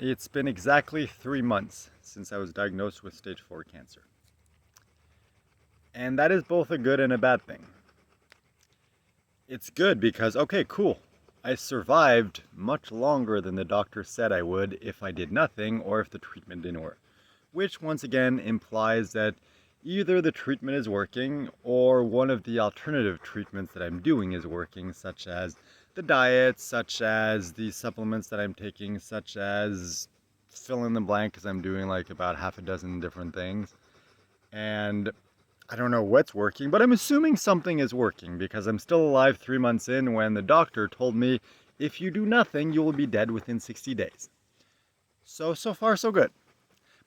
It's been exactly 3 months since I was diagnosed with stage 4 cancer. And that is both a good and a bad thing. It's good because, okay, cool. I survived much longer than the doctor said I would if I did nothing or if the treatment didn't work. Which, once again, implies that either the treatment is working or one of the alternative treatments that I'm doing is working, such as the diet, such as the supplements that I'm taking, such as fill in the blank because I'm doing like about half a dozen different things. And I don't know what's working, but I'm assuming something is working because I'm still alive 3 months in when the doctor told me if you do nothing, you will be dead within 60 days. So far, so good.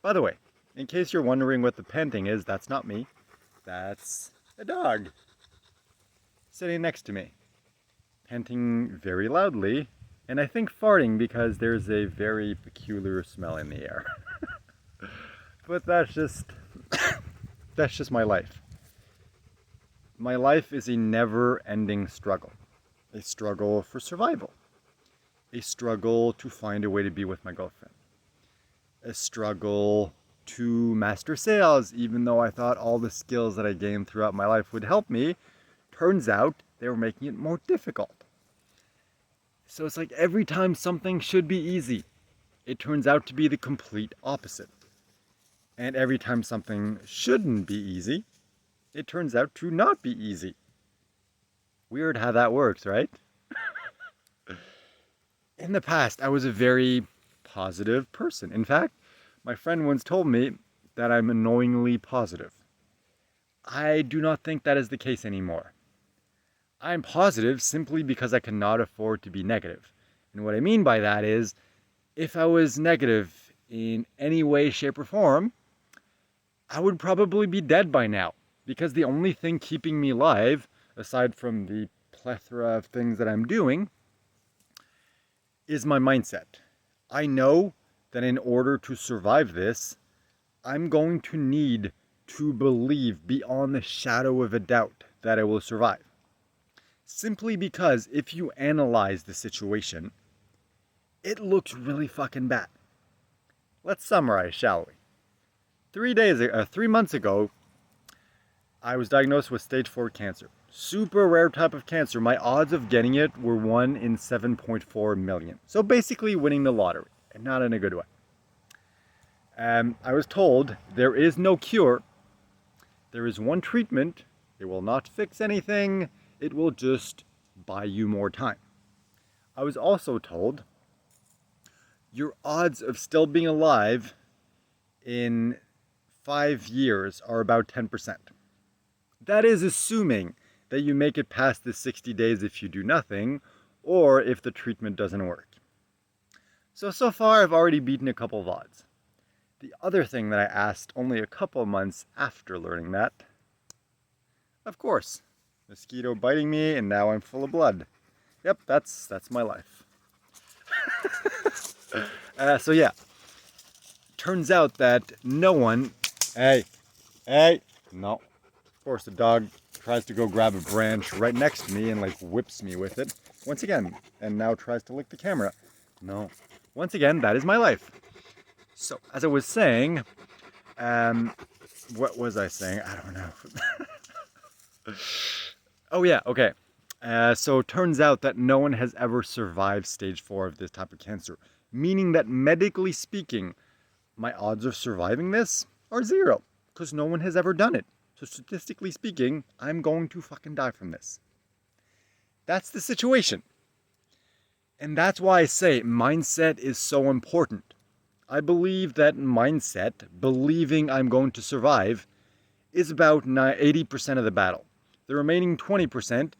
By the way, in case you're wondering what the panting is, that's not me. That's a dog sitting next to me, panting very loudly, and I think farting because there's a very peculiar smell in the air. But that's just my life. My life is a never-ending struggle. A struggle for survival. A struggle to find a way to be with my girlfriend. A struggle to master sales, even though I thought all the skills that I gained throughout my life would help me. Turns out they were making it more difficult. So it's like every time something should be easy, it turns out to be the complete opposite. And every time something shouldn't be easy, it turns out to not be easy. Weird how that works, right? In the past, I was a very positive person. In fact, my friend once told me that I'm annoyingly positive. I do not think that is the case anymore. I'm positive simply because I cannot afford to be negative. And what I mean by that is, if I was negative in any way, shape, or form, I would probably be dead by now. Because the only thing keeping me alive, aside from the plethora of things that I'm doing, is my mindset. I know that in order to survive this, I'm going to need to believe beyond the shadow of a doubt that I will survive. Simply because if you analyze the situation, it looks really fucking bad. Let's summarize, shall we? 3 months ago, I was diagnosed with stage 4 cancer. Super rare type of cancer. My odds of getting it were 1 in 7.4 million. So basically winning the lottery, and not in a good way. I was told there is no cure. There is one treatment. It will not fix anything. It will just buy you more time. I was also told your odds of still being alive in 5 years are about 10%. That is assuming that you make it past the 60 days if you do nothing, or if the treatment doesn't work. So far I've already beaten a couple of odds. The other thing that I asked only a couple months after learning that, of course, mosquito biting me and now I'm full of blood. Yep, that's my life. So yeah, turns out that no one, hey, no. Of course the dog tries to go grab a branch right next to me and like whips me with it once again, and now tries to lick the camera. No, once again, that is my life. So as I was saying, what was I saying? I don't know. Oh yeah, okay. So it turns out that no one has ever survived stage 4 of this type of cancer, meaning that medically speaking, my odds of surviving this are zero, because no one has ever done it. So statistically speaking, I'm going to fucking die from this. That's the situation. And that's why I say mindset is so important. I believe that mindset, believing I'm going to survive, is about 80% of the battle. The remaining 20%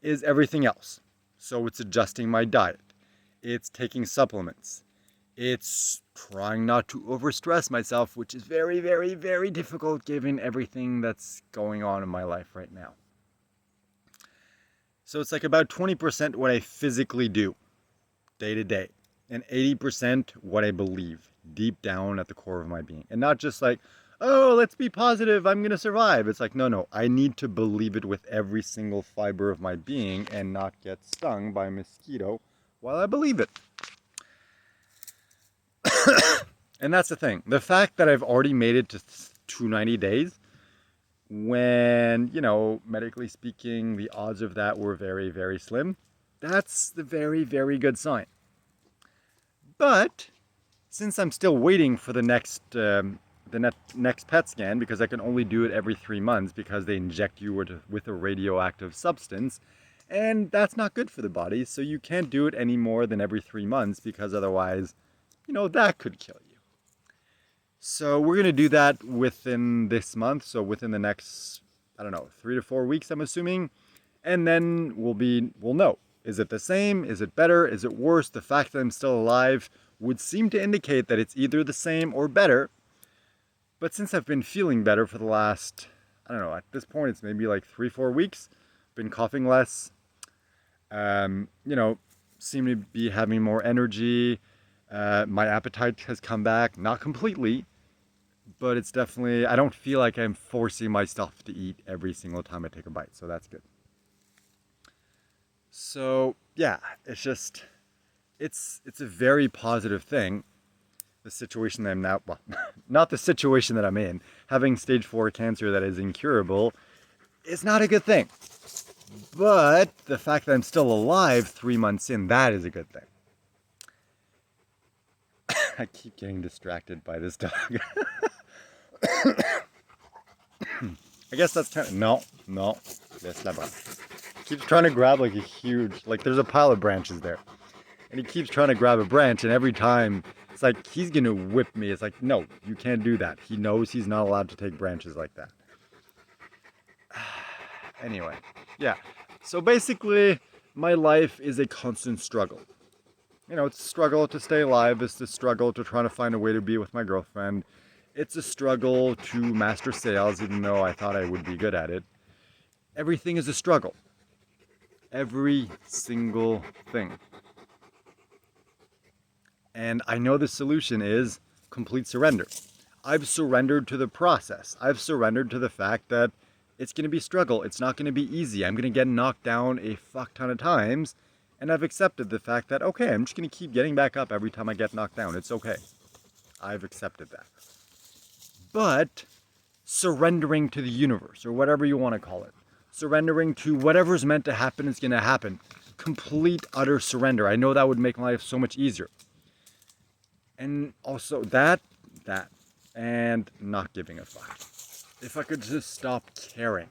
is everything else. So it's adjusting my diet. It's taking supplements. It's trying not to overstress myself, which is very, very, very difficult given everything that's going on in my life right now. So it's like about 20% what I physically do day to day, and 80% what I believe deep down at the core of my being. And not just like, oh, let's be positive, I'm going to survive. It's like, no, I need to believe it with every single fiber of my being and not get stung by a mosquito while I believe it. And that's the thing. The fact that I've already made it to 290 days, when, you know, medically speaking, the odds of that were very, very slim, that's the very, very good sign. But since I'm still waiting for the next PET scan, because I can only do it every 3 months because they inject you with a radioactive substance, and that's not good for the body, so you can't do it any more than every 3 months because otherwise, you know, that could kill you. So we're going to do that within this month, so within the next, I don't know, 3 to 4 weeks, I'm assuming, and then we'll know. Is it the same? Is it better? Is it worse? The fact that I'm still alive would seem to indicate that it's either the same or better. But since I've been feeling better for the last, I don't know, at this point it's maybe like 3-4 weeks, been coughing less, you know, seem to be having more energy. My appetite has come back, not completely, but it's definitely, I don't feel like I'm forcing myself to eat every single time I take a bite, so that's good. So yeah, it's just, it's a very positive thing. The situation that I'm now, well, not the situation that I'm in, having stage 4 cancer that is incurable is not a good thing. But the fact that I'm still alive 3 months in, that is a good thing. I keep getting distracted by this dog. I guess that's kind of, no, that's not bad. Keeps trying to grab like a huge, like there's a pile of branches there. And he keeps trying to grab a branch, and every time it's like he's gonna whip me. It's like, no, you can't do that. He knows he's not allowed to take branches like that. Anyway, yeah. So basically, my life is a constant struggle. You know, it's a struggle to stay alive. It's a struggle to try to find a way to be with my girlfriend. It's a struggle to master sales, even though I thought I would be good at it. Everything is a struggle. Every single thing. And I know the solution is complete surrender. I've surrendered to the process. I've surrendered to the fact that it's going to be struggle. It's not going to be easy. I'm going to get knocked down a fuck ton of times. And I've accepted the fact that, okay, I'm just going to keep getting back up every time I get knocked down. It's okay. I've accepted that. But surrendering to the universe, or whatever you want to call it, surrendering to whatever's meant to happen is going to happen. Complete, utter surrender. I know that would make my life so much easier. And also that, and not giving a fuck. If I could just stop caring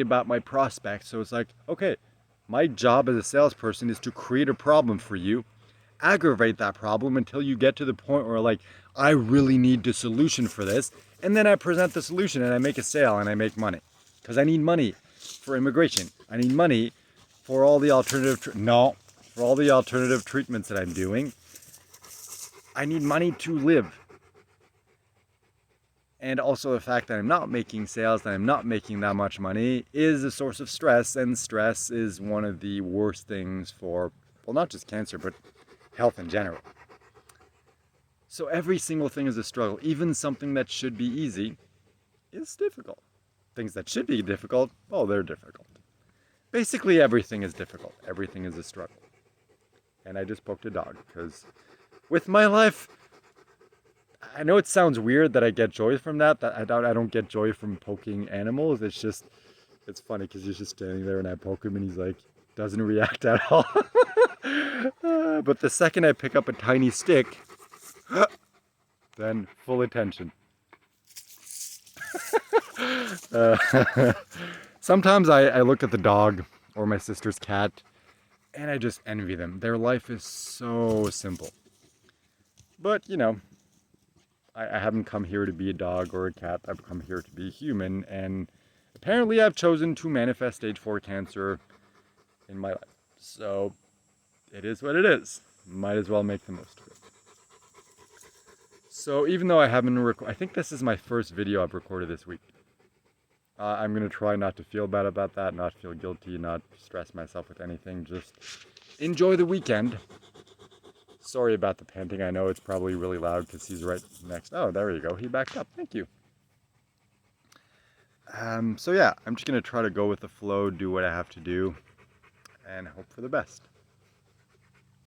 about my prospects. So it's like, okay, my job as a salesperson is to create a problem for you, aggravate that problem until you get to the point where like, I really need the solution for this. And then I present the solution and I make a sale and I make money. Because I need money for immigration. I need money for all the alternative, for all the alternative treatments that I'm doing. I need money to live. And also the fact that I'm not making sales, that I'm not making that much money is a source of stress. And stress is one of the worst things for, well, not just cancer, but health in general. So every single thing is a struggle. Even something that should be easy is difficult. Things that should be difficult, well, they're difficult. Basically everything is difficult. Everything is a struggle. And I just poked a dog because with my life, I know it sounds weird that I get joy from that I don't get joy from poking animals. It's just, it's funny because he's just standing there and I poke him and he's like, doesn't react at all. But the second I pick up a tiny stick, then full attention. Sometimes I look at the dog or my sister's cat and I just envy them. Their life is so simple. But, you know, I haven't come here to be a dog or a cat. I've come here to be a human. And apparently I've chosen to manifest stage 4 cancer in my life. So it is what it is. Might as well make the most of it. So even though I haven't I think this is my first video I've recorded this week. I'm going to try not to feel bad about that, not feel guilty, not stress myself with anything. Just enjoy the weekend. Sorry about the panting. I know it's probably really loud because he's right next. Oh, there you go. He backed up. Thank you. So yeah, I'm just going to try to go with the flow, do what I have to do, and hope for the best.